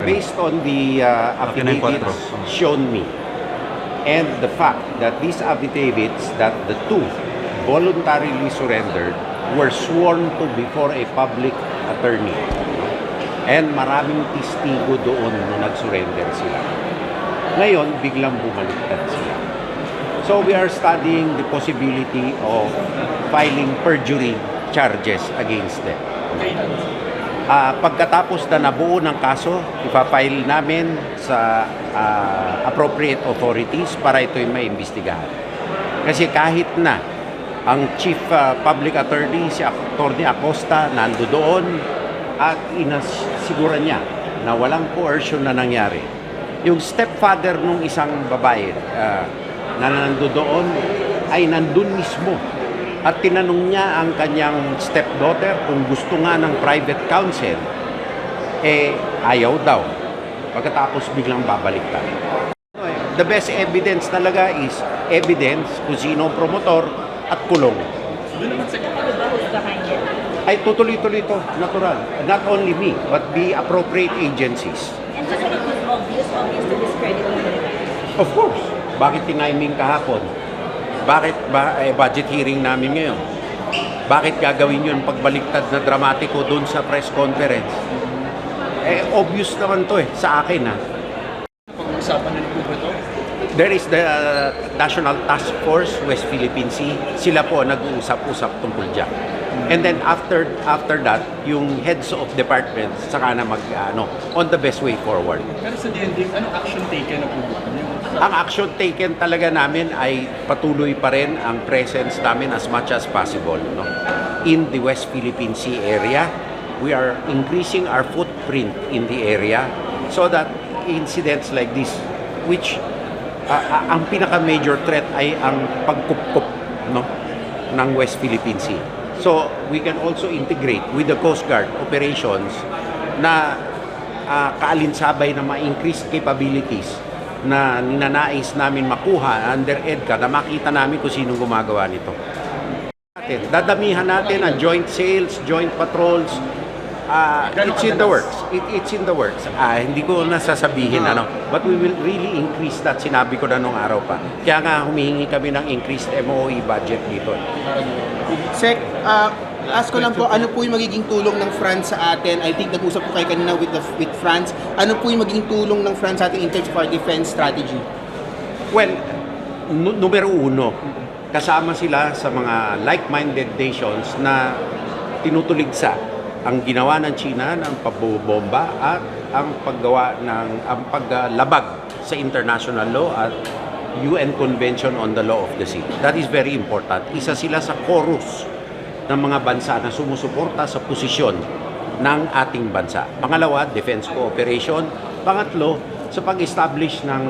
based on the affidavits shown me, and the fact that these affidavits that the two voluntarily surrendered were sworn to before a public attorney. And maraming testigo doon nung nag-surrender sila. Ngayon, biglang bumaliktad sila. So we are studying the possibility of filing perjury charges against them. Pagkatapos na nabuo ng kaso, ipafile namin sa appropriate authorities para ito'y maimbestigahan. Kasi kahit na ang Chief Public Attorney, si Atty. Acosta, nando doon at inasiguran niya na walang coercion na nangyari. Yung stepfather nung isang babae na nando doon ay nandun mismo. At tinanong niya ang kanyang stepdaughter kung gusto nga ng private counsel, ayaw daw. Pagkatapos biglang babaliktad. The best evidence talaga is evidence kung sino ang promotor at kulong. Ay tutuloy-tuloy ito, natural. Not only me, but the appropriate agencies. And so it was obvious to discredit the Of course. Bakit tiniming kahapon? Bakit budget hearing namin ngayon? Bakit gagawin yun pagbaliktad na dramatiko doon sa press conference? Obvious naman to sa akin Pag-uusapan na po ba ito? There is the National Task Force West Philippine Sea. Sila po nag-uusap-usap tungkol dyan. And then after that, yung heads of departments saka na on the best way forward. Pero sa DND, anong action taken na po ba? Ang action taken talaga namin ay patuloy pa rin ang presence namin as much as possible in the West Philippine Sea area. We are increasing our footprint in the area so that incidents like this, which ang pinaka-major threat ay ang pagkupkup ng West Philippine Sea. So we can also integrate with the Coast Guard operations na kaalinsabay na ma-increase capabilities na ninanais namin makuha under EDCA na makita namin kung sinong gumagawa nito. Dadamihan natin ang joint sales, joint patrols. It's in the works. It's in the works. Hindi ko nasasabihin but we will really increase that. Sinabi ko na nung araw pa. Kaya nga humihingi kami ng increased MOE budget dito. Sec, ask ko lang po, ano po yung magiging tulong ng France sa atin? I think nag-usap po kayo kanina with France. Ano po yung magiging tulong ng France sa atin in terms of our defense strategy? Well, numero uno, kasama sila sa mga like-minded nations na tinutuligsa ang ginawa ng China ng pagbobomba at ang paglabag sa international law at UN Convention on the Law of the Sea. That is very important. Isa sila sa chorus ng mga bansa na sumusuporta sa posisyon ng ating bansa. Pangalawa, defense cooperation. Pangatlo, sa pag-establish ng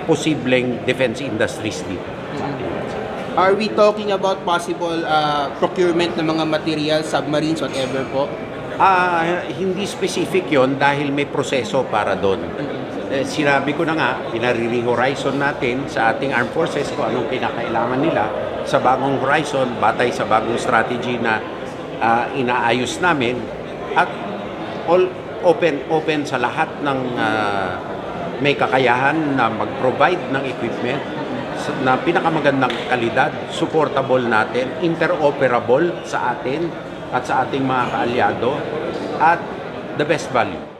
posibleng defense industries dito sa ating bansa. Are we talking about possible procurement ng mga materials, submarines, whatever po? Hindi specific yon dahil may proseso para doon. Sinabi ko na nga, pinare-horizon natin sa ating armed forces kung anong kinakailangan nila sa bagong horizon, batay sa bagong strategy na inaayos namin at all open sa lahat ng may kakayahan na mag-provide ng equipment na pinakamagandang kalidad, supportable natin, interoperable sa atin at sa ating mga kaalyado at the best value.